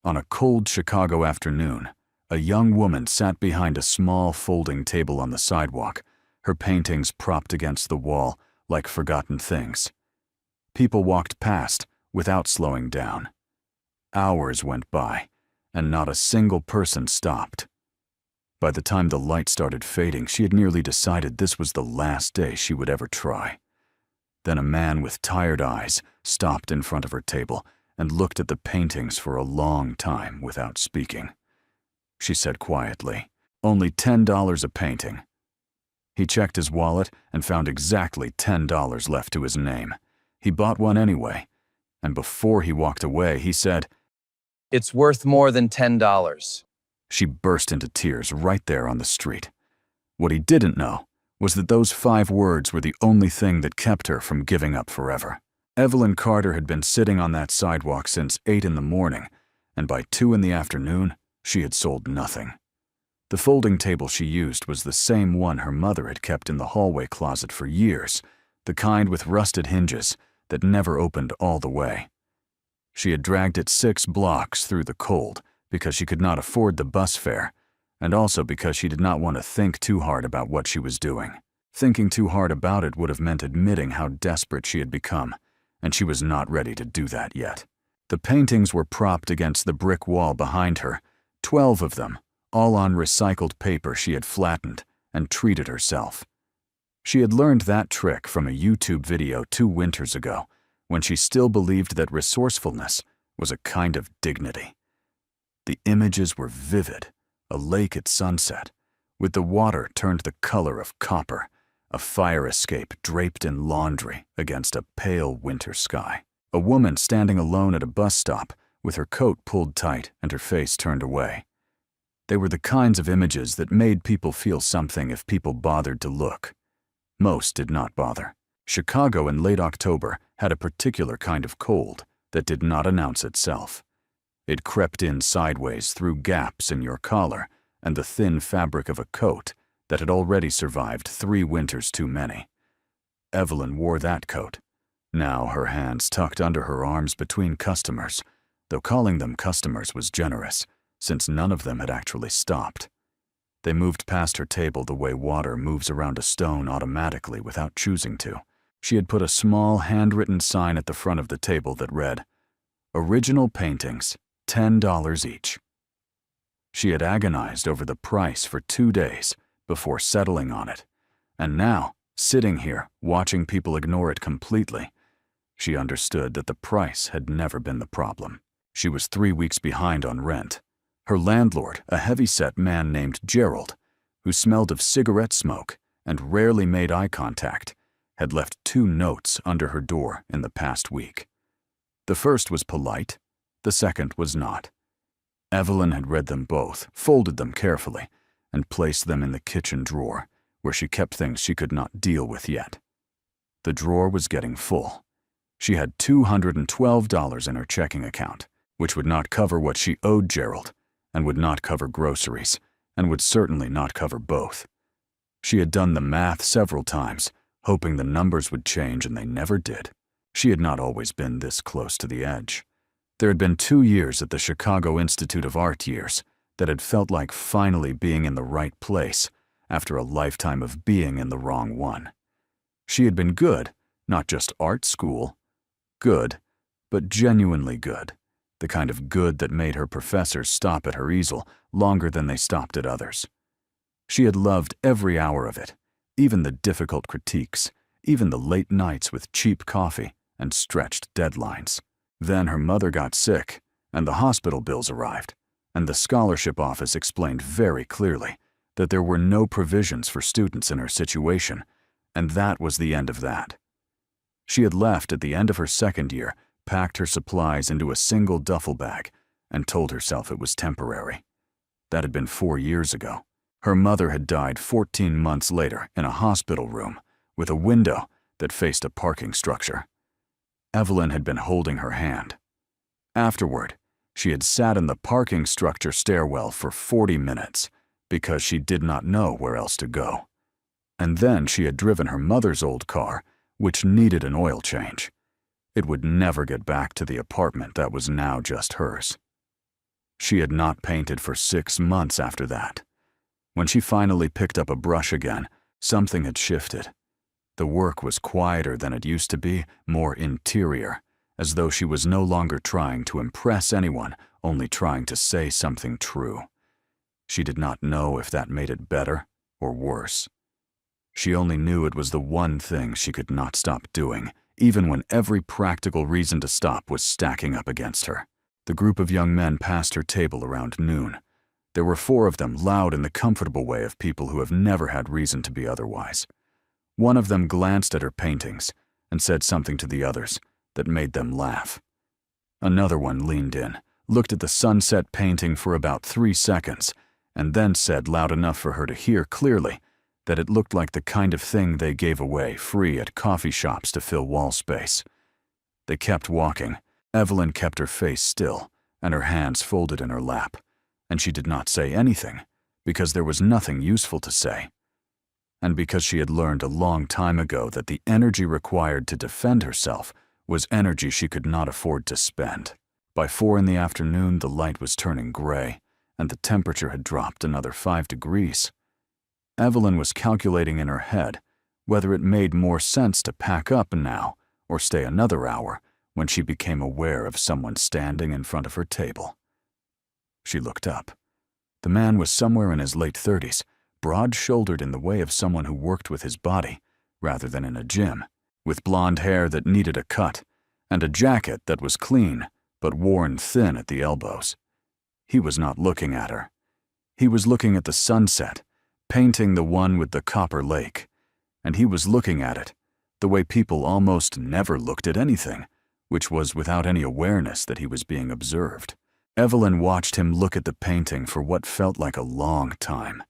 On a cold Chicago afternoon, a young woman sat behind a small folding table on the sidewalk, her paintings propped against the wall like forgotten things. People walked past without slowing down. Hours went by, and not a single person stopped. By the time the light started fading, she had nearly decided this was the last day she would ever try. Then a man with tired eyes stopped in front of her table and looked at the paintings for a long time without speaking. She said quietly, "Only $10 a painting." He checked his wallet and found exactly $10 left to his name. He bought one anyway, and before he walked away, he said, "It's worth more than $10. She burst into tears right there on the street. What he didn't know was that those 5 words were the only thing that kept her from giving up forever. Evelyn Carter had been sitting on that sidewalk since 8 in the morning, and by 2 in the afternoon, she had sold nothing. The folding table she used was the same one her mother had kept in the hallway closet for years, the kind with rusted hinges that never opened all the way. She had dragged it 6 blocks through the cold because she could not afford the bus fare, and also because she did not want to think too hard about what she was doing. Thinking too hard about it would have meant admitting how desperate she had become, and she was not ready to do that yet. The paintings were propped against the brick wall behind her, 12 of them, all on recycled paper she had flattened and treated herself. She had learned that trick from a YouTube video 2 winters ago, when she still believed that resourcefulness was a kind of dignity. The images were vivid, a lake at sunset, with the water turned the color of copper, a fire escape draped in laundry against a pale winter sky, a woman standing alone at a bus stop with her coat pulled tight and her face turned away. They were the kinds of images that made people feel something if people bothered to look. Most did not bother. Chicago in late October had a particular kind of cold that did not announce itself. It crept in sideways through gaps in your collar and the thin fabric of a coat that had already survived 3 winters too many. Evelyn wore that coat, now her hands tucked under her arms between customers, though calling them customers was generous, since none of them had actually stopped. They moved past her table the way water moves around a stone automatically without choosing to. She had put a small handwritten sign at the front of the table that read, "Original paintings, $10 each." She had agonized over the price for 2 days before settling on it, and now, sitting here, watching people ignore it completely, she understood that the price had never been the problem. She was 3 weeks behind on rent. Her landlord, a heavy-set man named Gerald, who smelled of cigarette smoke and rarely made eye contact, had left 2 notes under her door in the past week. The first was polite, the second was not. Evelyn had read them both, folded them carefully, and placed them in the kitchen drawer, where she kept things she could not deal with yet. The drawer was getting full. She had $212 in her checking account, which would not cover what she owed Gerald, and would not cover groceries, and would certainly not cover both. She had done the math several times, hoping the numbers would change, and they never did. She had not always been this close to the edge. There had been 2 years at the Chicago Institute of Art years that had felt like finally being in the right place after a lifetime of being in the wrong one. She had been good, not just art school. Good, but genuinely good. The kind of good that made her professors stop at her easel longer than they stopped at others. She had loved every hour of it, even the difficult critiques, even the late nights with cheap coffee and stretched deadlines. Then her mother got sick, and the hospital bills arrived, and the scholarship office explained very clearly that there were no provisions for students in her situation, and that was the end of that. She had left at the end of her 2nd year, packed her supplies into a single duffel bag, and told herself it was temporary. That had been 4 years ago. Her mother had died 14 months later in a hospital room with a window that faced a parking structure. Evelyn had been holding her hand. Afterward, she had sat in the parking structure stairwell for 40 minutes because she did not know where else to go. And then she had driven her mother's old car, which needed an oil change. It would never get back to the apartment that was now just hers. She had not painted for 6 months after that. When she finally picked up a brush again, something had shifted. The work was quieter than it used to be, more interior, as though she was no longer trying to impress anyone, only trying to say something true. She did not know if that made it better or worse. She only knew it was the one thing she could not stop doing, even when every practical reason to stop was stacking up against her. The group of young men passed her table around noon. There were 4 of them, loud in the comfortable way of people who have never had reason to be otherwise. One of them glanced at her paintings and said something to the others that made them laugh. Another one leaned in, looked at the sunset painting for about 3 seconds, and then said loud enough for her to hear clearly that it looked like the kind of thing they gave away free at coffee shops to fill wall space. They kept walking. Evelyn kept her face still and her hands folded in her lap, and she did not say anything because there was nothing useful to say. And because she had learned a long time ago that the energy required to defend herself was energy she could not afford to spend. By 4 in the afternoon, the light was turning gray, and the temperature had dropped another 5 degrees. Evelyn was calculating in her head whether it made more sense to pack up now or stay another hour when she became aware of someone standing in front of her table. She looked up. The man was somewhere in his late 30s, broad-shouldered in the way of someone who worked with his body rather than in a gym, with blonde hair that needed a cut and a jacket that was clean but worn thin at the elbows. He was not looking at her. He was looking at the sunset, painting the one with the copper lake, and he was looking at it the way people almost never looked at anything, which was without any awareness that he was being observed. Evelyn watched him look at the painting for what felt like a long time.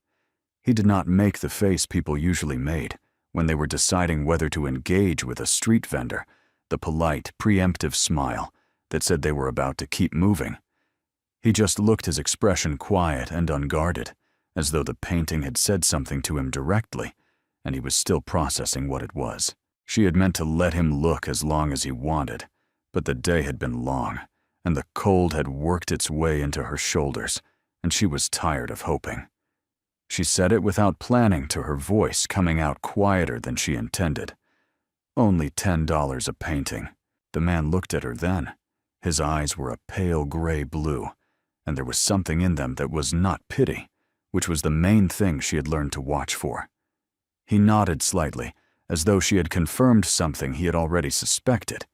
He did not make the face people usually made when they were deciding whether to engage with a street vendor, the polite, preemptive smile that said they were about to keep moving. He just looked his expression quiet and unguarded, as though the painting had said something to him directly, and he was still processing what it was. She had meant to let him look as long as he wanted, but the day had been long, and the cold had worked its way into her shoulders, and she was tired of hoping. She said it without planning to her voice coming out quieter than she intended. Only $10 a painting. The man looked at her then. His eyes were a pale gray blue, and there was something in them that was not pity, which was the main thing she had learned to watch for. He nodded slightly, as though she had confirmed something he had already suspected,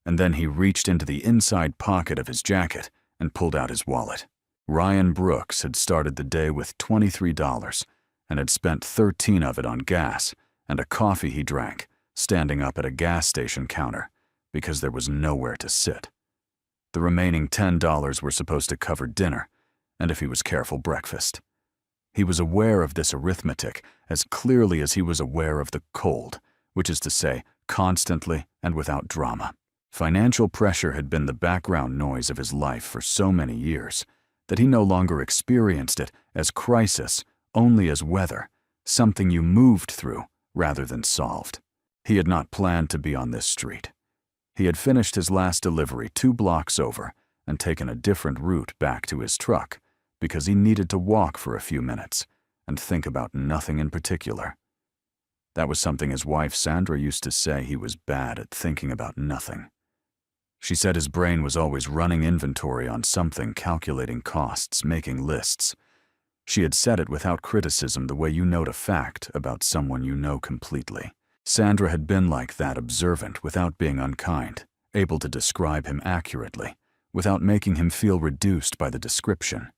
and then he reached into the inside pocket of his jacket and pulled out his wallet. Ryan Brooks had started the day with $23 and had spent 13 of it on gas and a coffee he drank, standing up at a gas station counter, because there was nowhere to sit. The remaining $10 were supposed to cover dinner, and if he was careful, breakfast. He was aware of this arithmetic as clearly as he was aware of the cold, which is to say, constantly and without drama. Financial pressure had been the background noise of his life for so many years that he no longer experienced it as crisis, only as weather, something you moved through rather than solved. He had not planned to be on this street. He had finished his last delivery 2 blocks over and taken a different route back to his truck because he needed to walk for a few minutes and think about nothing in particular. That was something his wife Sandra used to say he was bad at thinking about nothing. She said his brain was always running inventory on something, calculating costs, making lists. She had said it without criticism, the way you note a fact about someone you know completely. Sandra had been like that, observant without being unkind, able to describe him accurately, without making him feel reduced by the description.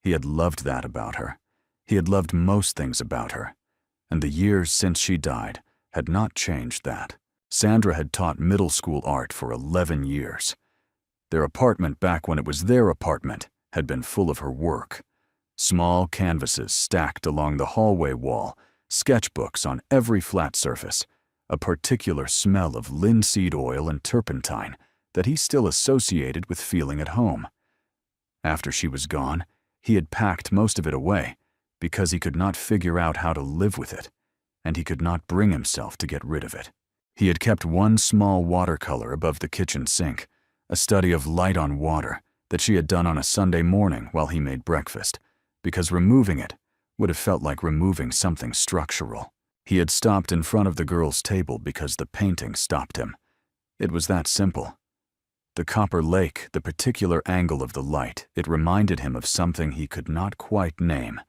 He had loved that about her. He had loved most things about her, and the years since she died had not changed that. Sandra had taught middle school art for 11 years. Their apartment, back when it was their apartment, had been full of her work. Small canvases stacked along the hallway wall, sketchbooks on every flat surface, a particular smell of linseed oil and turpentine that he still associated with feeling at home. After she was gone, he had packed most of it away because he could not figure out how to live with it, and he could not bring himself to get rid of it. He had kept one small watercolor above the kitchen sink, a study of light on water that she had done on a Sunday morning while he made breakfast, because removing it would have felt like removing something structural. He had stopped in front of the girl's table because the painting stopped him. It was that simple. The copper lake, the particular angle of the light, it reminded him of something he could not quite name,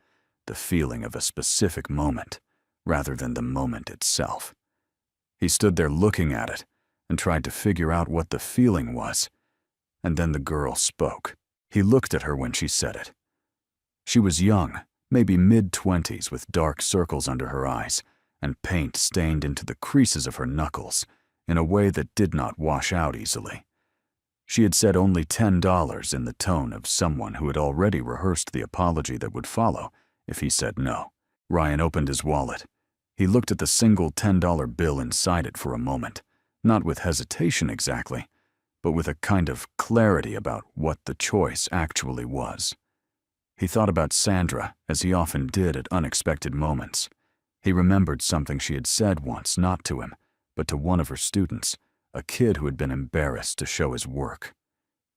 the feeling of a specific moment, rather than the moment itself. He stood there looking at it and tried to figure out what the feeling was. And then the girl spoke. He looked at her when she said it. She was young, maybe mid-20s, with dark circles under her eyes and paint stained into the creases of her knuckles in a way that did not wash out easily. She had said only $10 in the tone of someone who had already rehearsed the apology that would follow if he said no. Ryan opened his wallet. He looked at the single $10 bill inside it for a moment, not with hesitation exactly, but with a kind of clarity about what the choice actually was. He thought about Sandra, as he often did at unexpected moments. He remembered something she had said once, not to him, but to one of her students, a kid who had been embarrassed to show his work.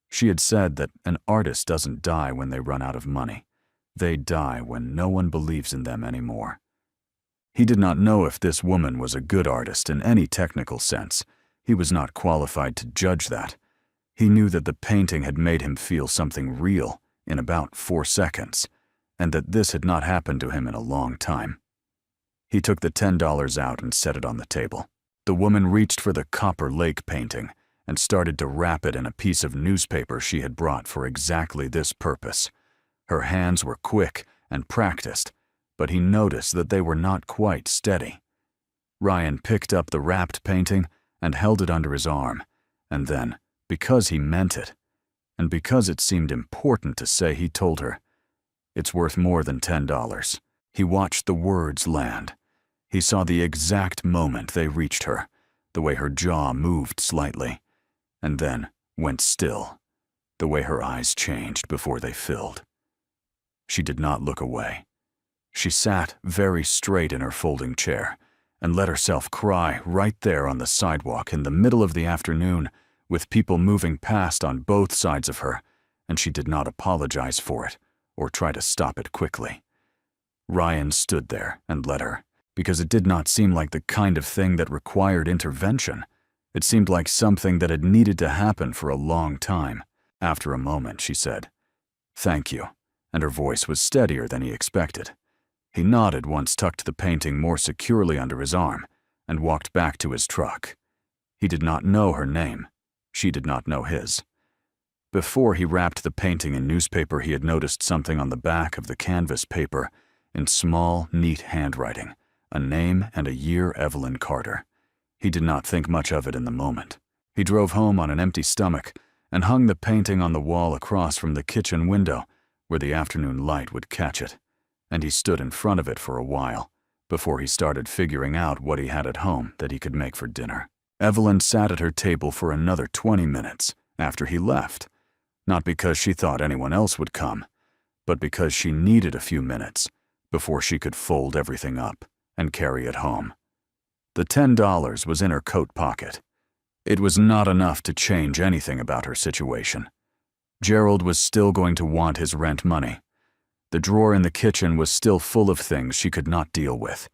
She had said that an artist doesn't die when they run out of money. They die when no one believes in them anymore. He did not know if this woman was a good artist in any technical sense. He was not qualified to judge that. He knew that the painting had made him feel something real in about 4 seconds, and that this had not happened to him in a long time. He took the $10 out and set it on the table. The woman reached for the copper lake painting and started to wrap it in a piece of newspaper she had brought for exactly this purpose. Her hands were quick and practiced, but he noticed that they were not quite steady. Ryan picked up the wrapped painting and held it under his arm, and then, because he meant it, and because it seemed important to say, he told her, "It's worth more than $10. He watched the words land. He saw the exact moment they reached her, the way her jaw moved slightly, and then went still, the way her eyes changed before they filled. She did not look away. She sat very straight in her folding chair and let herself cry right there on the sidewalk in the middle of the afternoon, with people moving past on both sides of her, and she did not apologize for it or try to stop it quickly. Ryan stood there and let her, because it did not seem like the kind of thing that required intervention. It seemed like something that had needed to happen for a long time. After a moment, she said, "Thank you," and her voice was steadier than he expected. He nodded once, tucked the painting more securely under his arm, and walked back to his truck. He did not know her name. She did not know his. Before he wrapped the painting in newspaper, he had noticed something on the back of the canvas paper in small, neat handwriting, a name and a year: Evelyn Carter. He did not think much of it in the moment. He drove home on an empty stomach and hung the painting on the wall across from the kitchen window where the afternoon light would catch it, and he stood in front of it for a while before he started figuring out what he had at home that he could make for dinner. Evelyn sat at her table for another 20 minutes after he left, not because she thought anyone else would come, but because she needed a few minutes before she could fold everything up and carry it home. The $10 was in her coat pocket. It was not enough to change anything about her situation. Gerald was still going to want his rent money. The drawer in the kitchen was still full of things she could not deal with.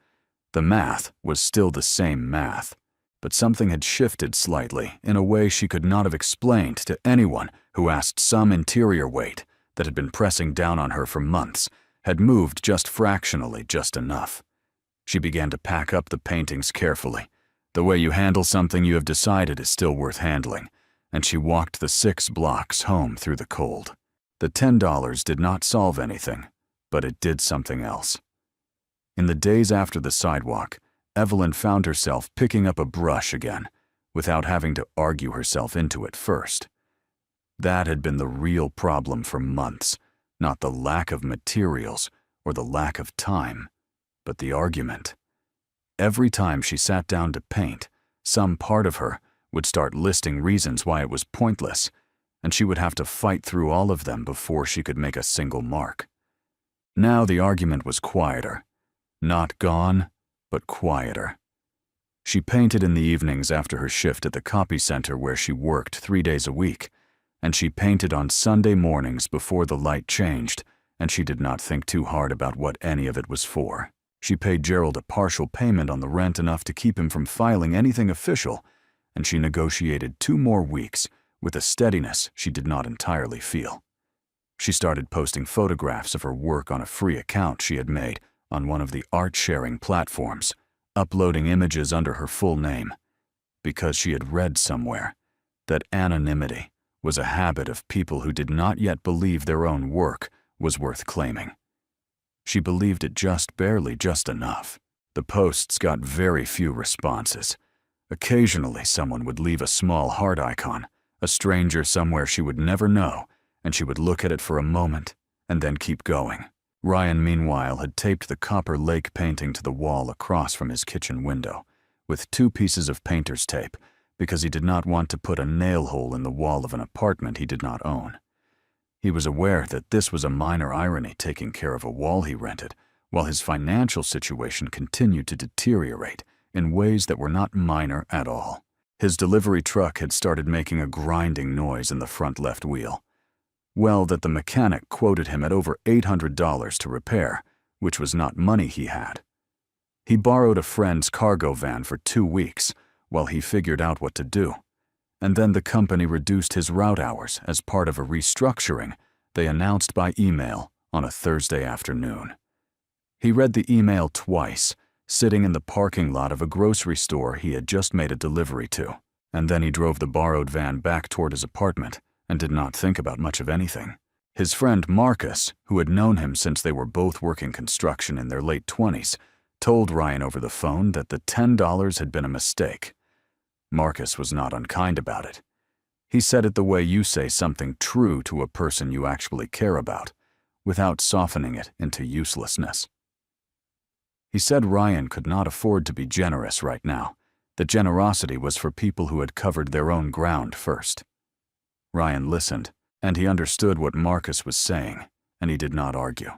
The math was still the same math, but something had shifted slightly in a way she could not have explained to anyone who asked. Some interior weight that had been pressing down on her for months had moved just fractionally, just enough. She began to pack up the paintings carefully, the way you handle something you have decided is still worth handling, and she walked the 6 blocks home through the cold. The $10 did not solve anything, but it did something else. In the days after the sidewalk, Evelyn found herself picking up a brush again, without having to argue herself into it first. That had been the real problem for months, not the lack of materials or the lack of time, but the argument. Every time she sat down to paint, some part of her would start listing reasons why it was pointless, and she would have to fight through all of them before she could make a single mark. Now the argument was quieter. Not gone, but quieter. She painted in the evenings after her shift at the copy center where she worked 3 days a week, and she painted on Sunday mornings before the light changed, and she did not think too hard about what any of it was for. She paid Gerald a partial payment on the rent, enough to keep him from filing anything official, and she negotiated 2 more weeks with a steadiness she did not entirely feel. She started posting photographs of her work on a free account she had made on one of the art-sharing platforms, uploading images under her full name, because she had read somewhere that anonymity was a habit of people who did not yet believe their own work was worth claiming. She believed it just barely, just enough. The posts got very few responses. Occasionally, someone would leave a small heart icon, a stranger somewhere she would never know, and she would look at it for a moment and then keep going. Ryan, meanwhile, had taped the Copper Lake painting to the wall across from his kitchen window with 2 pieces of painter's tape because he did not want to put a nail hole in the wall of an apartment he did not own. He was aware that this was a minor irony, taking care of a wall he rented, while his financial situation continued to deteriorate in ways that were not minor at all. His delivery truck had started making a grinding noise in the front left wheel. Well, that the mechanic quoted him at over $800 to repair, which was not money he had. He borrowed a friend's cargo van for 2 weeks while he figured out what to do, and then the company reduced his route hours as part of a restructuring they announced by email on a Thursday afternoon. He read the email twice, sitting in the parking lot of a grocery store he had just made a delivery to, and then he drove the borrowed van back toward his apartment and did not think about much of anything. His friend Marcus, who had known him since they were both working construction in their late 20s, told Ryan over the phone that the $10 had been a mistake. Marcus was not unkind about it. He said it the way you say something true to a person you actually care about, without softening it into uselessness. He said Ryan could not afford to be generous right now. That generosity was for people who had covered their own ground first. Ryan listened, and he understood what Marcus was saying, and he did not argue.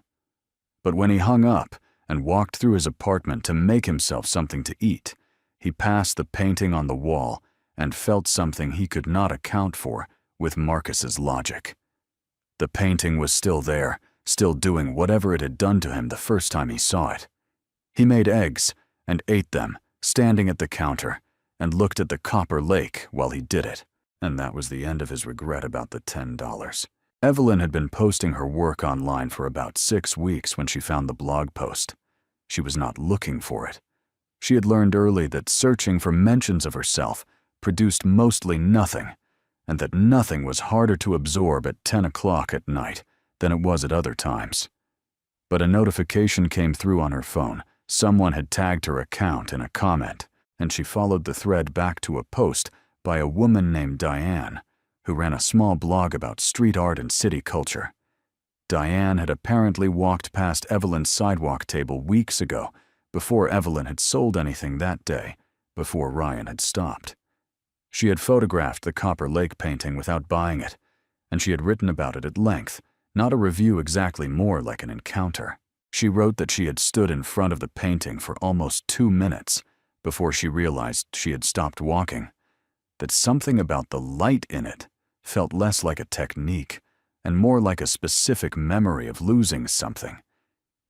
But when he hung up and walked through his apartment to make himself something to eat, he passed the painting on the wall and felt something he could not account for with Marcus's logic. The painting was still there, still doing whatever it had done to him the first time he saw it. He made eggs and ate them, standing at the counter, and looked at the Copper Lake while he did it. And that was the end of his regret about the $10. Evelyn had been posting her work online for about 6 weeks when she found the blog post. She was not looking for it. She had learned early that searching for mentions of herself produced mostly nothing, and that nothing was harder to absorb at 10 o'clock at night than it was at other times. But a notification came through on her phone. Someone had tagged her account in a comment, and she followed the thread back to a post by a woman named Diane, who ran a small blog about street art and city culture. Diane had apparently walked past Evelyn's sidewalk table weeks ago, before Evelyn had sold anything that day, before Ryan had stopped. She had photographed the Copper Lake painting without buying it, and she had written about it at length, not a review exactly, more like an encounter. She wrote that she had stood in front of the painting for almost 2 minutes before she realized she had stopped walking, that something about the light in it felt less like a technique and more like a specific memory of losing something,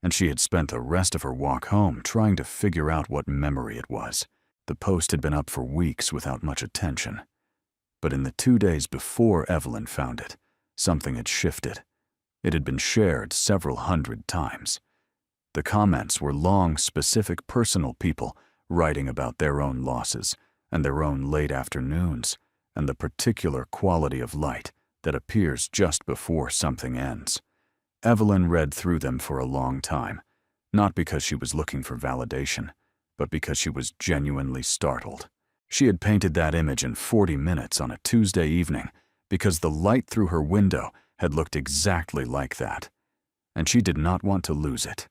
and she had spent the rest of her walk home trying to figure out what memory it was. The post had been up for weeks without much attention, but in the 2 days before Evelyn found it, something had shifted. It had been shared several hundred times. The comments were long, specific, personal people writing about their own losses and their own late afternoons and the particular quality of light that appears just before something ends. Evelyn read through them for a long time, not because she was looking for validation, but because she was genuinely startled. She had painted that image in 40 minutes on a Tuesday evening because the light through her window had looked exactly like that, and she did not want to lose it.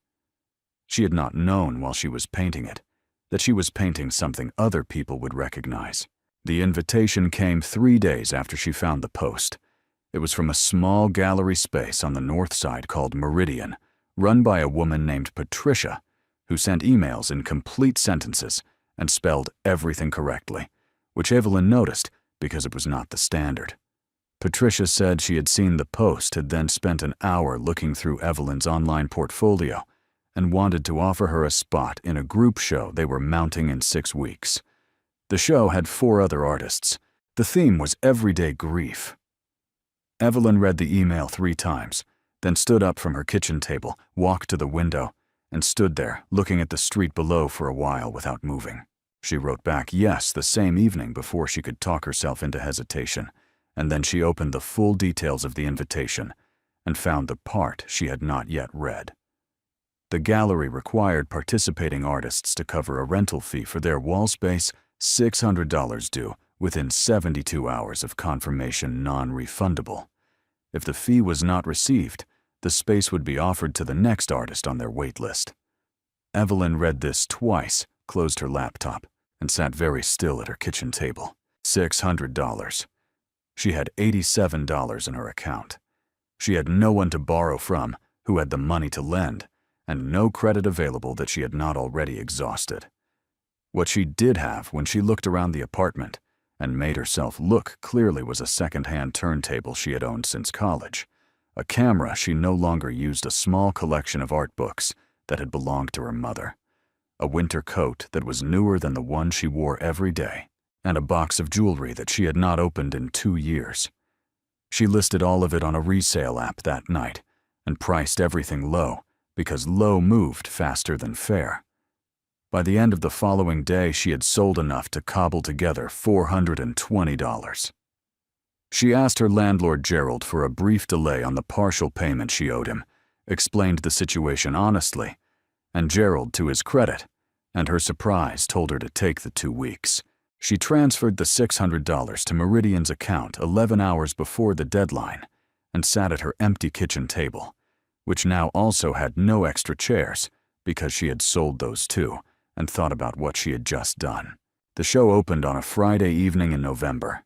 She had not known while she was painting it that she was painting something other people would recognize. The invitation came 3 days after she found the post. It was from a small gallery space on the north side called Meridian, run by a woman named Patricia, who sent emails in complete sentences and spelled everything correctly, which Evelyn noticed because it was not the standard. Patricia said she had seen the post, had then spent an hour looking through Evelyn's online portfolio and wanted to offer her a spot in a group show they were mounting in 6 weeks. The show had 4 other artists. The theme was everyday grief. Evelyn read the email 3 times, then stood up from her kitchen table, walked to the window, and stood there, looking at the street below for a while without moving. She wrote back yes the same evening before she could talk herself into hesitation, and then she opened the full details of the invitation and found the part she had not yet read. The gallery required participating artists to cover a rental fee for their wall space, $600 due within 72 hours of confirmation, non-refundable. If the fee was not received, the space would be offered to the next artist on their wait list. Evelyn read this twice, closed her laptop, and sat very still at her kitchen table. $600. She had $87 in her account. She had no one to borrow from who had the money to lend, and no credit available that she had not already exhausted. What she did have when she looked around the apartment and made herself look clearly was a second-hand turntable she had owned since college, a camera she no longer used, a small collection of art books that had belonged to her mother, a winter coat that was newer than the one she wore every day, and a box of jewelry that she had not opened in 2 years. She listed all of it on a resale app that night and priced everything low because low moved faster than fair. By the end of the following day, she had sold enough to cobble together $420. She asked her landlord Gerald for a brief delay on the partial payment she owed him, explained the situation honestly, and Gerald, to his credit, and her surprise, told her to take the 2 weeks. She transferred the $600 to Meridian's account 11 hours before the deadline and sat at her empty kitchen table, which now also had no extra chairs because she had sold those too, and thought about what she had just done. The show opened on a Friday evening in November.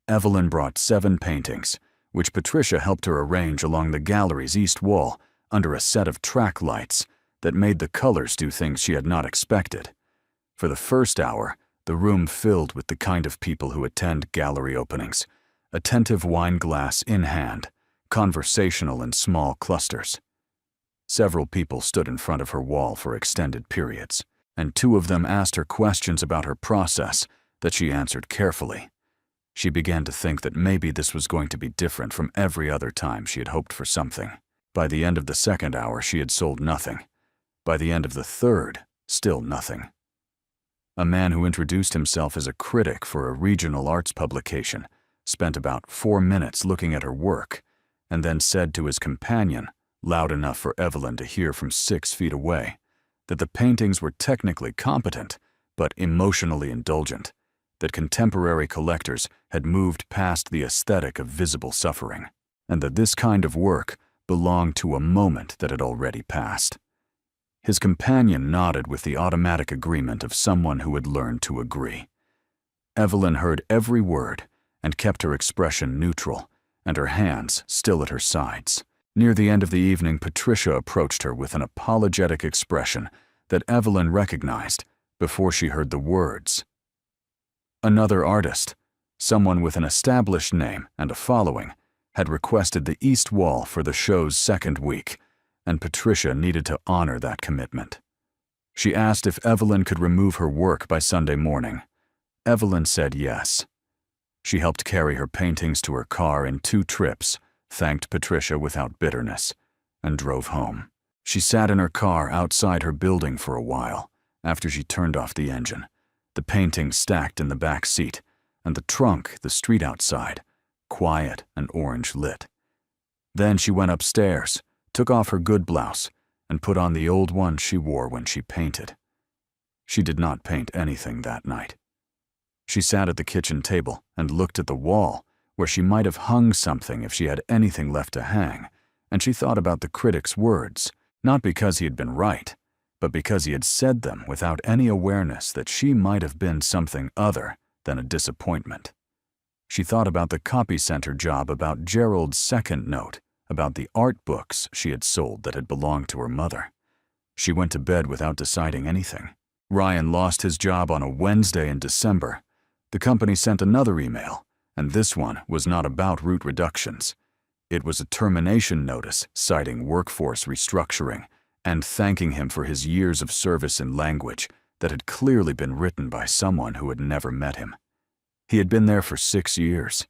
Evelyn brought 7 paintings, which Patricia helped her arrange along the gallery's east wall under a set of track lights that made the colors do things she had not expected. For the first hour, the room filled with the kind of people who attend gallery openings, attentive wine glass in hand, conversational in small clusters. Several people stood in front of her wall for extended periods, and 2 of them asked her questions about her process that she answered carefully. She began to think that maybe this was going to be different from every other time she had hoped for something. By the end of the 2nd hour, she had sold nothing. By the end of the 3rd, still nothing. A man who introduced himself as a critic for a regional arts publication spent about 4 minutes looking at her work and then said to his companion, loud enough for Evelyn to hear from 6 feet away, that the paintings were technically competent but emotionally indulgent, that contemporary collectors had moved past the aesthetic of visible suffering, and that this kind of work belonged to a moment that had already passed. His companion nodded with the automatic agreement of someone who had learned to agree. Evelyn heard every word and kept her expression neutral and her hands still at her sides. Near the end of the evening, Patricia approached her with an apologetic expression that Evelyn recognized before she heard the words. Another artist, someone with an established name and a following, had requested the east wall for the show's 2nd week, and Patricia needed to honor that commitment. She asked if Evelyn could remove her work by Sunday morning. Evelyn said yes. She helped carry her paintings to her car in 2 trips, thanked Patricia without bitterness, and drove home. She sat in her car outside her building for a while after she turned off the engine, the paintings stacked in the back seat, and the trunk, the street outside, quiet and orange lit. Then she went upstairs, took off her good blouse, and put on the old one she wore when she painted. She did not paint anything that night. She sat at the kitchen table and looked at the wall, where she might have hung something if she had anything left to hang, and she thought about the critic's words, not because he had been right, but because he had said them without any awareness that she might have been something other than a disappointment. She thought about the copy center job, about Gerald's 2nd note, about the art books she had sold that had belonged to her mother. She went to bed without deciding anything. Ryan lost his job on a Wednesday in December. The company sent another email, And this one was not about route reductions. It was a termination notice citing workforce restructuring and thanking him for his years of service in language that had clearly been written by someone who had never met him. He had been there for 6 years.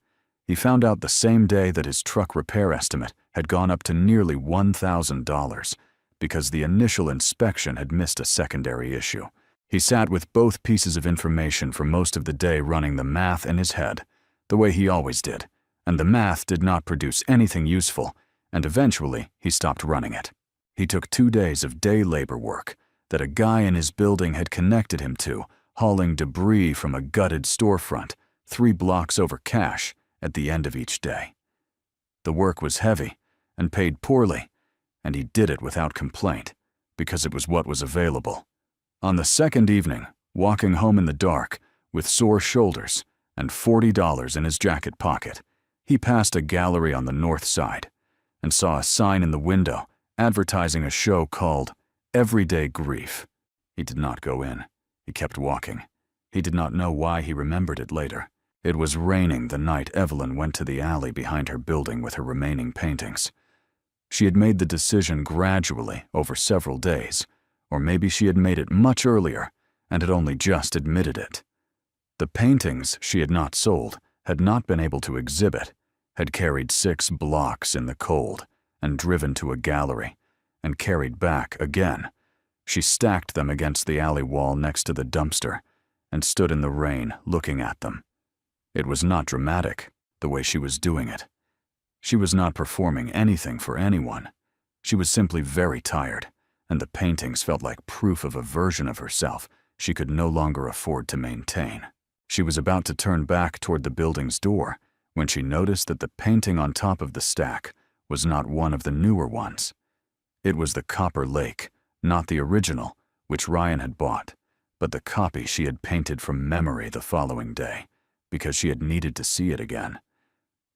He found out the same day that his truck repair estimate had gone up to nearly $1,000 because the initial inspection had missed a secondary issue. He sat with both pieces of information for most of the day running the math in his head, the way he always did, and the math did not produce anything useful, and eventually he stopped running it. He took 2 days of day labor work that a guy in his building had connected him to, hauling debris from a gutted storefront 3 blocks over cash at the end of each day. The work was heavy and paid poorly, and he did it without complaint because it was what was available. On the second evening, walking home in the dark with sore shoulders and $40 in his jacket pocket, he passed a gallery on the north side and saw a sign in the window advertising a show called Everyday Grief. He did not go in. He kept walking. He did not know why he remembered it later. It was raining the night Evelyn went to the alley behind her building with her remaining paintings. She had made the decision gradually over several days, or maybe she had made it much earlier and had only just admitted it. The paintings she had not sold, had not been able to exhibit, had carried 6 blocks in the cold and driven to a gallery and carried back again. She stacked them against the alley wall next to the dumpster and stood in the rain looking at them. It was not dramatic, the way she was doing it. She was not performing anything for anyone. She was simply very tired, and the paintings felt like proof of a version of herself she could no longer afford to maintain. She was about to turn back toward the building's door when she noticed that the painting on top of the stack was not one of the newer ones. It was the Copper Lake, not the original, which Ryan had bought, but the copy she had painted from memory the following day, because she had needed to see it again.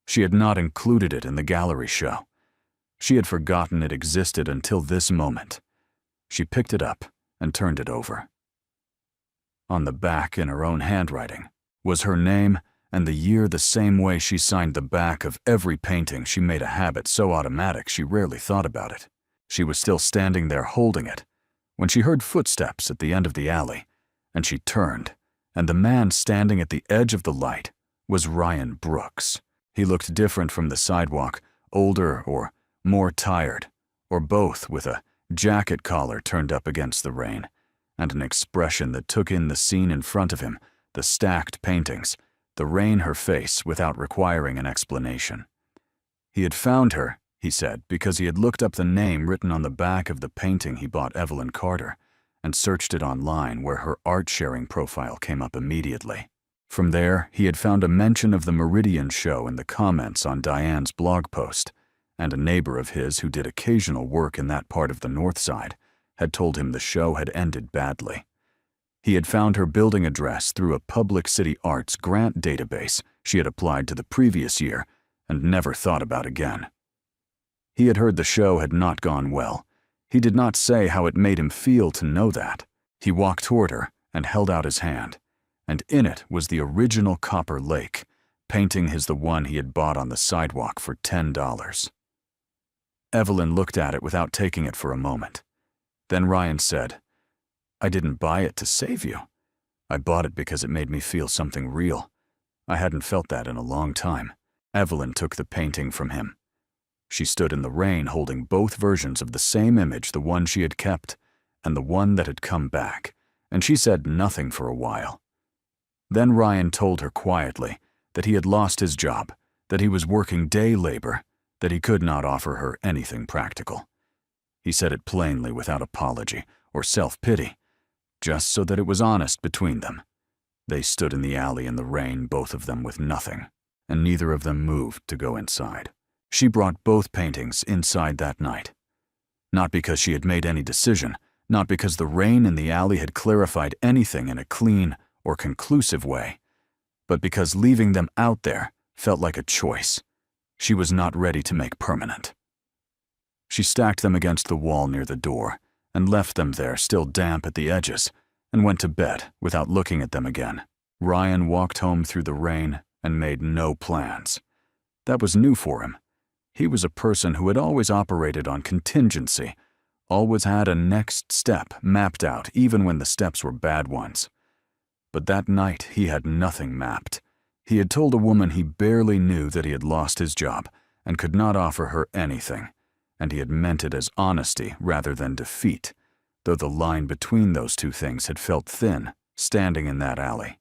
She had not included it in the gallery show. She had forgotten it existed until this moment. She picked it up and turned it over. On the back, in her own handwriting, was her name and the year, the same way she signed the back of every painting she made a habit so automatic she rarely thought about it. She was still standing there holding it when she heard footsteps at the end of the alley, and she turned, and the man standing at the edge of the light was Ryan Brooks. He looked different from the sidewalk, older or more tired, or both, with a jacket collar turned up against the rain, and an expression that took in the scene in front of him, the stacked paintings, the rain, her face, without requiring an explanation. He had found her, he said, because he had looked up the name written on the back of the painting he bought Evelyn Carter, and searched it online where her art-sharing profile came up immediately. From there, he had found a mention of the Meridian show in the comments on Diane's blog post, and a neighbor of his who did occasional work in that part of the north side had told him the show had ended badly. He had found her building address through a Public City Arts grant database she had applied to the previous year and never thought about again. He had heard the show had not gone well. He did not say how it made him feel to know that. He walked toward her and held out his hand, and in it was the original Copper Lake, painting his the one he had bought on the sidewalk for $10. Evelyn looked at it without taking it for a moment. Then Ryan said, "I didn't buy it to save you. I bought it because it made me feel something real. I hadn't felt that in a long time." Evelyn took the painting from him. She stood in the rain holding both versions of the same image, the one she had kept and the one that had come back, and she said nothing for a while. Then Ryan told her quietly that he had lost his job, that he was working day labor, that he could not offer her anything practical. He said it plainly without apology or self-pity, just so that it was honest between them. They stood in the alley in the rain, both of them with nothing, and neither of them moved to go inside. She brought both paintings inside that night. Not because she had made any decision, not because the rain in the alley had clarified anything in a clean or conclusive way, but because leaving them out there felt like a choice she was not ready to make permanent. She stacked them against the wall near the door and left them there still damp at the edges and went to bed without looking at them again. Ryan walked home through the rain and made no plans. That was new for him. He was a person who had always operated on contingency, always had a next step mapped out even when the steps were bad ones. But that night he had nothing mapped. He had told a woman he barely knew that he had lost his job and could not offer her anything, and he had meant it as honesty rather than defeat, though the line between those two things had felt thin, standing in that alley.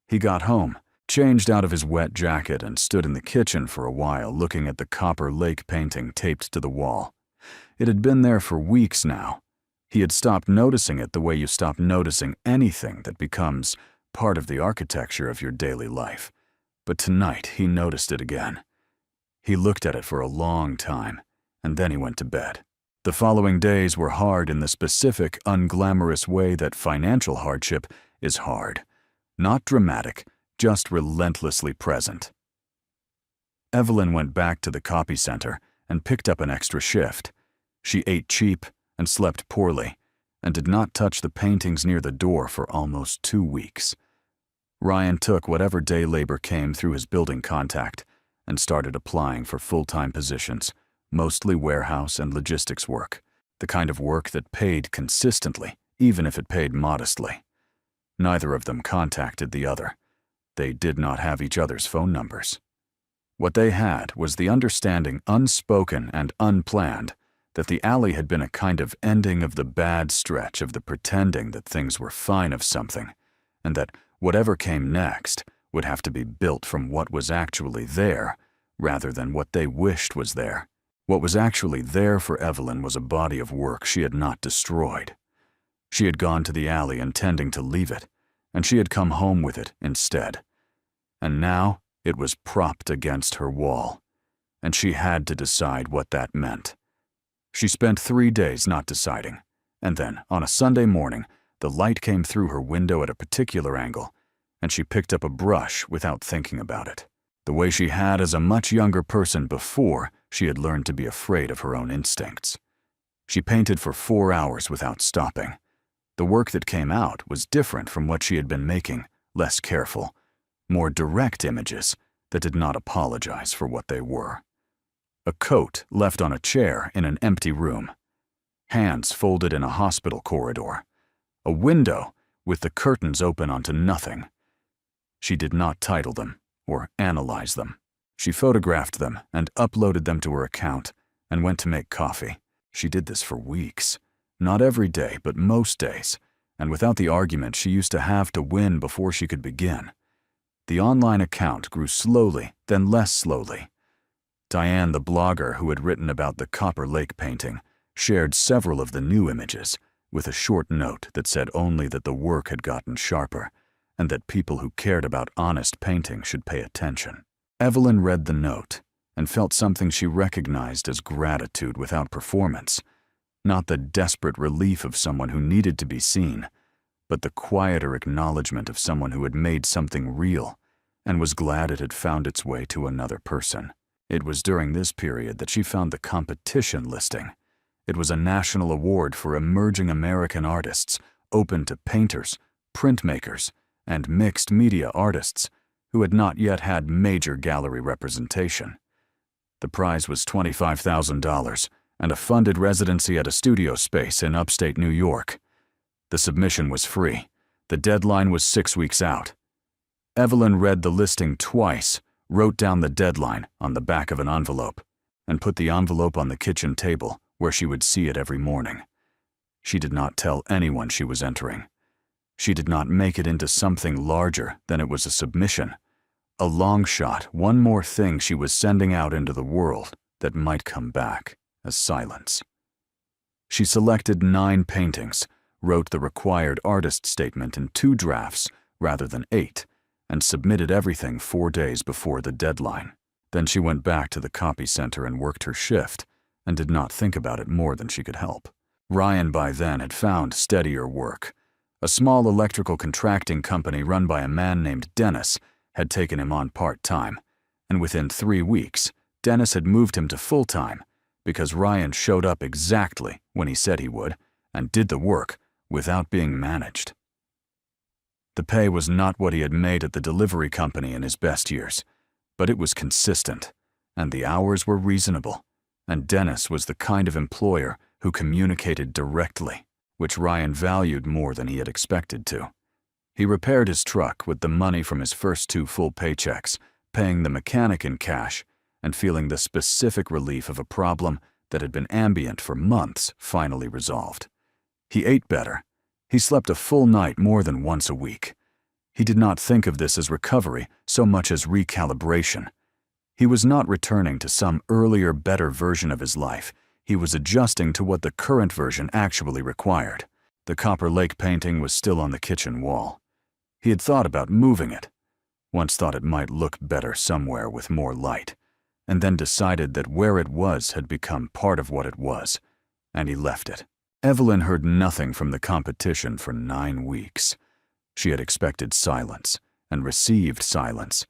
He got home, changed out of his wet jacket, and stood in the kitchen for a while looking at the Copper Lake painting taped to the wall. It had been there for weeks now. He had stopped noticing it the way you stop noticing anything that becomes part of the architecture of your daily life. But tonight he noticed it again. He looked at it for a long time, and then he went to bed. The following days were hard in the specific, unglamorous way that financial hardship is hard. Not dramatic, just relentlessly present. Evelyn went back to the copy center and picked up an extra shift. She ate cheap and slept poorly, and did not touch the paintings near the door for almost 2 weeks. Ryan took whatever day labor came through his building contact and started applying for full-time positions, mostly warehouse and logistics work, the kind of work that paid consistently, even if it paid modestly. Neither of them contacted the other. They did not have each other's phone numbers. What they had was the understanding, unspoken and unplanned, that the alley had been a kind of ending of the bad stretch of the pretending that things were fine of something, and that whatever came next would have to be built from what was actually there, rather than what they wished was there. What was actually there for Evelyn was a body of work she had not destroyed. She had gone to the alley intending to leave it, and she had come home with it instead. And now it was propped against her wall, and she had to decide what that meant. She spent 3 days not deciding, and then, on a Sunday morning, the light came through her window at a particular angle, and she picked up a brush without thinking about it. The way she had as a much younger person before she had learned to be afraid of her own instincts. She painted for 4 hours without stopping. The work that came out was different from what she had been making, less careful, more direct images that did not apologize for what they were. A coat left on a chair in an empty room. Hands folded in a hospital corridor. A window with the curtains open onto nothing. She did not title them or analyze them. She photographed them and uploaded them to her account and went to make coffee. She did this for weeks. Not every day, but most days, and without the argument she used to have to win before she could begin. The online account grew slowly, then less slowly. Diane, the blogger who had written about the Copper Lake painting, shared several of the new images, with a short note that said only that the work had gotten sharper, and that people who cared about honest painting should pay attention. Evelyn read the note, and felt something she recognized as gratitude without performance, not the desperate relief of someone who needed to be seen, but the quieter acknowledgement of someone who had made something real, and was glad it had found its way to another person. It was during this period that she found the competition listing. It was a national award for emerging American artists, open to painters, printmakers, and mixed media artists who had not yet had major gallery representation. The prize was $25,000 and a funded residency at a studio space in upstate New York. The submission was free. The deadline was 6 weeks out. Evelyn read the listing twice, wrote down the deadline on the back of an envelope, and put the envelope on the kitchen table where she would see it every morning. She did not tell anyone she was entering. She did not make it into something larger than it was a submission, a long shot, one more thing she was sending out into the world that might come back as silence. She selected 9 paintings, wrote the required artist statement in 2 drafts rather than 8, and submitted everything 4 days before the deadline. Then she went back to the copy center and worked her shift, and did not think about it more than she could help. Ryan by then had found steadier work. A small electrical contracting company run by a man named Dennis had taken him on part-time, and within 3 weeks, Dennis had moved him to full-time because Ryan showed up exactly when he said he would and did the work without being managed. The pay was not what he had made at the delivery company in his best years, but it was consistent, and the hours were reasonable, and Dennis was the kind of employer who communicated directly, which Ryan valued more than he had expected to. He repaired his truck with the money from his first 2 full paychecks, paying the mechanic in cash and feeling the specific relief of a problem that had been ambient for months finally resolved. He ate better. He slept a full night more than once a week. He did not think of this as recovery so much as recalibration. He was not returning to some earlier, better version of his life. He was adjusting to what the current version actually required. The Copper Lake painting was still on the kitchen wall. He had thought about moving it. Once thought it might look better somewhere with more light, and then decided that where it was had become part of what it was, and he left it. Evelyn heard nothing from the competition for 9 weeks. She had expected silence and received silence,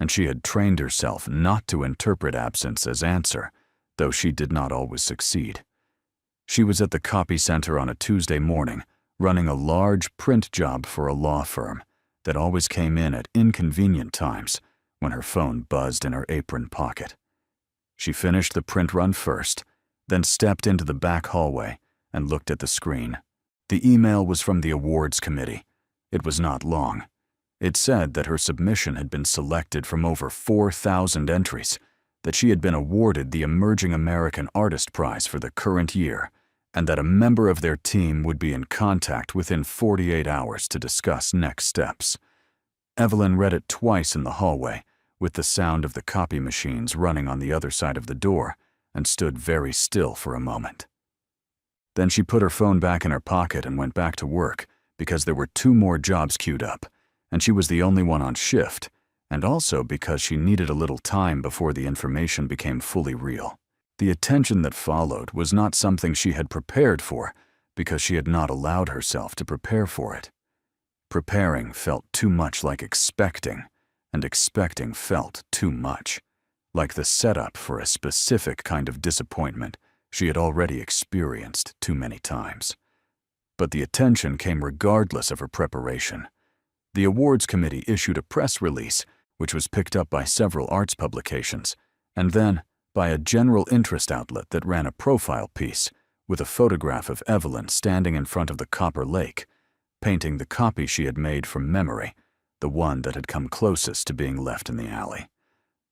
and she had trained herself not to interpret absence as answer, though she did not always succeed. She was at the copy center on a Tuesday morning, running a large print job for a law firm that always came in at inconvenient times when her phone buzzed in her apron pocket. She finished the print run first, then stepped into the back hallway and looked at the screen. The email was from the awards committee. It was not long. It said that her submission had been selected from over 4,000 entries, that she had been awarded the Emerging American Artist Prize for the current year, and that a member of their team would be in contact within 48 hours to discuss next steps. Evelyn read it twice in the hallway, with the sound of the copy machines running on the other side of the door, and stood very still for a moment. Then she put her phone back in her pocket and went back to work, because there were 2 more jobs queued up, and she was the only one on shift, and also because she needed a little time before the information became fully real. The attention that followed was not something she had prepared for, because she had not allowed herself to prepare for it. Preparing felt too much like expecting, and expecting felt too much, like the setup for a specific kind of disappointment she had already experienced too many times. But the attention came regardless of her preparation. The awards committee issued a press release, which was picked up by several arts publications, and then by a general interest outlet that ran a profile piece with a photograph of Evelyn standing in front of the Copper Lake, painting the copy she had made from memory, the one that had come closest to being left in the alley.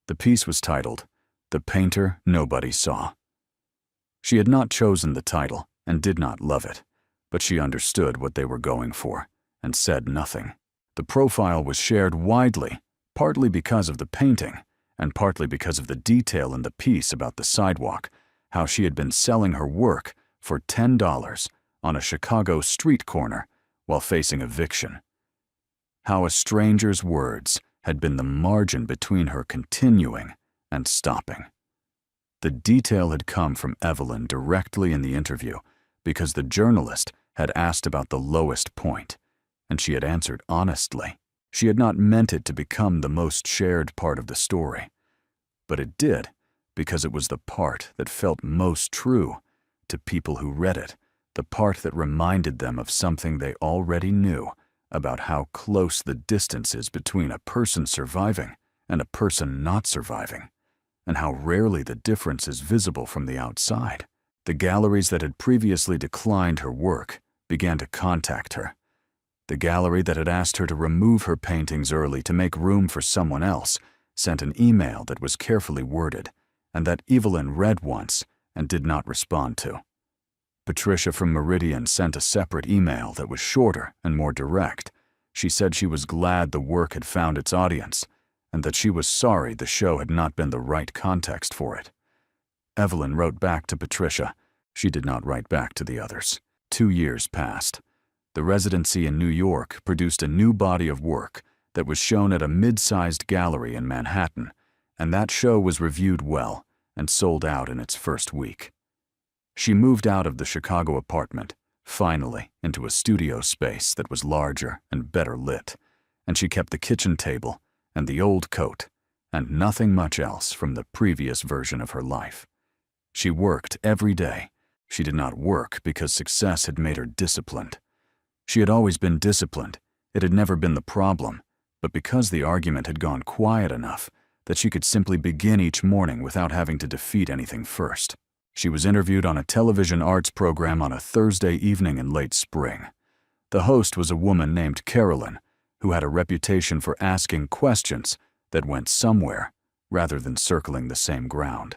The piece was titled, "The Painter Nobody Saw." She had not chosen the title and did not love it, but she understood what they were going for and said nothing. The profile was shared widely, partly because of the painting, and partly because of the detail in the piece about the sidewalk, how she had been selling her work for $10 on a Chicago street corner while facing eviction. How a stranger's words had been the margin between her continuing and stopping. The detail had come from Evelyn directly in the interview because the journalist had asked about the lowest point, and she had answered honestly. She had not meant it to become the most shared part of the story, but it did because it was the part that felt most true to people who read it, the part that reminded them of something they already knew about how close the distance is between a person surviving and a person not surviving, and how rarely the difference is visible from the outside. The galleries that had previously declined her work began to contact her. The gallery that had asked her to remove her paintings early to make room for someone else sent an email that was carefully worded and that Evelyn read once and did not respond to. Patricia from Meridian sent a separate email that was shorter and more direct. She said she was glad the work had found its audience and that she was sorry the show had not been the right context for it. Evelyn wrote back to Patricia. She did not write back to the others. 2 years passed. The residency in New York produced a new body of work that was shown at a mid-sized gallery in Manhattan, and that show was reviewed well and sold out in its first week. She moved out of the Chicago apartment, finally into a studio space that was larger and better lit, and she kept the kitchen table and the old coat and nothing much else from the previous version of her life. She worked every day. She did not work because success had made her disciplined. She had always been disciplined, It had never been the problem, but because the argument had gone quiet enough that she could simply begin each morning without having to defeat anything first. She was interviewed on a television arts program on a Thursday evening in late spring. The host was a woman named Carolyn, who had a reputation for asking questions that went somewhere rather than circling the same ground.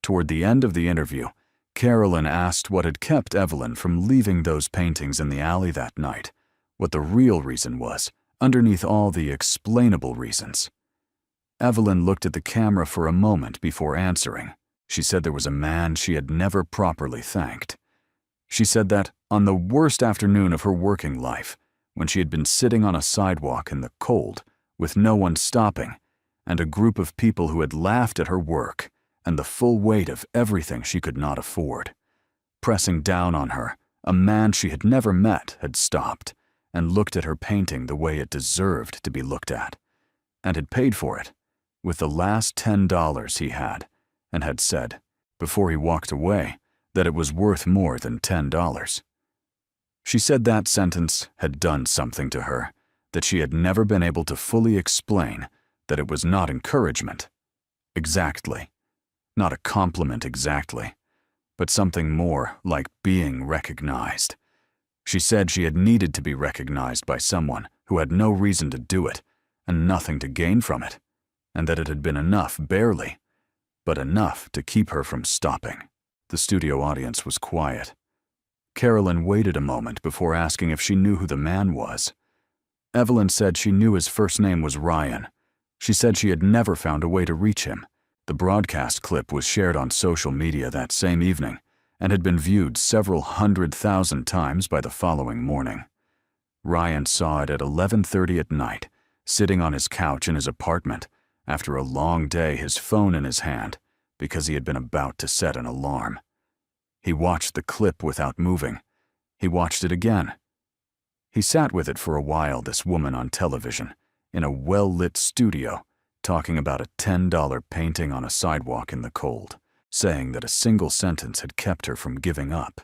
Toward the end of the interview, Carolyn asked what had kept Evelyn from leaving those paintings in the alley that night, what the real reason was, underneath all the explainable reasons. Evelyn looked at the camera for a moment before answering. She said there was a man she had never properly thanked. She said that, on the worst afternoon of her working life, when she had been sitting on a sidewalk in the cold, with no one stopping, and a group of people who had laughed at her work and the full weight of everything she could not afford. Pressing down on her, a man she had never met had stopped and looked at her painting the way it deserved to be looked at, and had paid for it with the last $10 he had, and had said, before he walked away, that it was worth more than $10. She said that sentence had done something to her that she had never been able to fully explain, that it was not encouragement. Exactly. Not a compliment exactly, but something more like being recognized. She said she had needed to be recognized by someone who had no reason to do it and nothing to gain from it, and that it had been enough, barely, but enough to keep her from stopping. The studio audience was quiet. Carolyn waited a moment before asking if she knew who the man was. Evelyn said she knew his first name was Ryan. She said she had never found a way to reach him. The broadcast clip was shared on social media that same evening and had been viewed several 100,000 times by the following morning. Ryan saw it at 11:30 at night, sitting on his couch in his apartment, after a long day, his phone in his hand, because he had been about to set an alarm. He watched the clip without moving. He watched it again. He sat with it for a while, this woman on television, in a well-lit studio, talking about a $10 painting on a sidewalk in the cold, saying that a single sentence had kept her from giving up.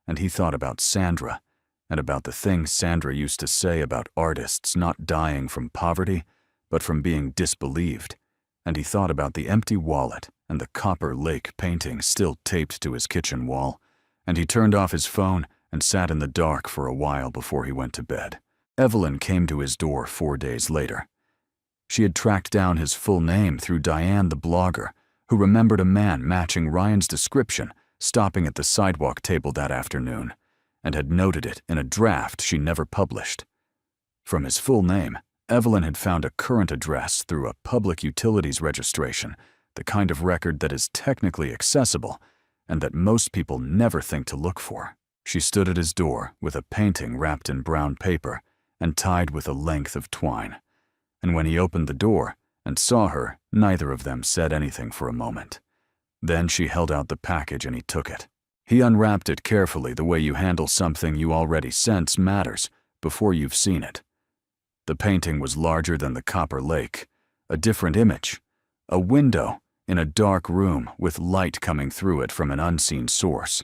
And he thought about Sandra, and about the things Sandra used to say about artists not dying from poverty, but from being disbelieved. And he thought about the empty wallet and the Copper Lake painting still taped to his kitchen wall, and he turned off his phone and sat in the dark for a while before he went to bed. Evelyn came to his door 4 days later. She had tracked down his full name through Diane the blogger, who remembered a man matching Ryan's description stopping at the sidewalk table that afternoon, and had noted it in a draft she never published. From his full name, Evelyn had found a current address through a public utilities registration, the kind of record that is technically accessible and that most people never think to look for. She stood at his door with a painting wrapped in brown paper and tied with a length of twine. And when he opened the door and saw her, neither of them said anything for a moment. Then she held out the package and he took it. He unwrapped it carefully, the way you handle something you already sense matters before you've seen it. The painting was larger than the Copper Lake, a different image, a window in a dark room with light coming through it from an unseen source,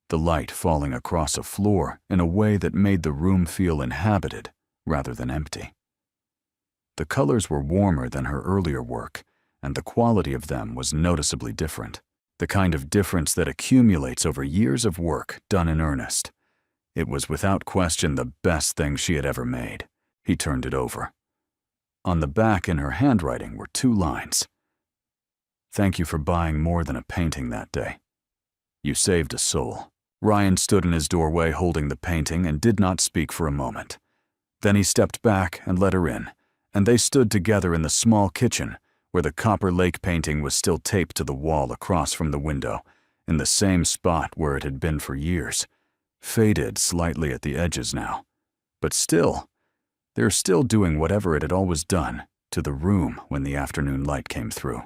the light falling across a floor in a way that made the room feel inhabited rather than empty. The colors were warmer than her earlier work, and the quality of them was noticeably different, the kind of difference that accumulates over years of work done in earnest. It was without question the best thing she had ever made. He turned it over. On the back in her handwriting were 2 lines. "Thank you for buying more than a painting that day. You saved a soul." Ryan stood in his doorway holding the painting and did not speak for a moment. Then he stepped back and let her in, and they stood together in the small kitchen where the Copper Lake painting was still taped to the wall across from the window, in the same spot where it had been for years, faded slightly at the edges now, but still, they're still doing whatever it had always done to the room when the afternoon light came through.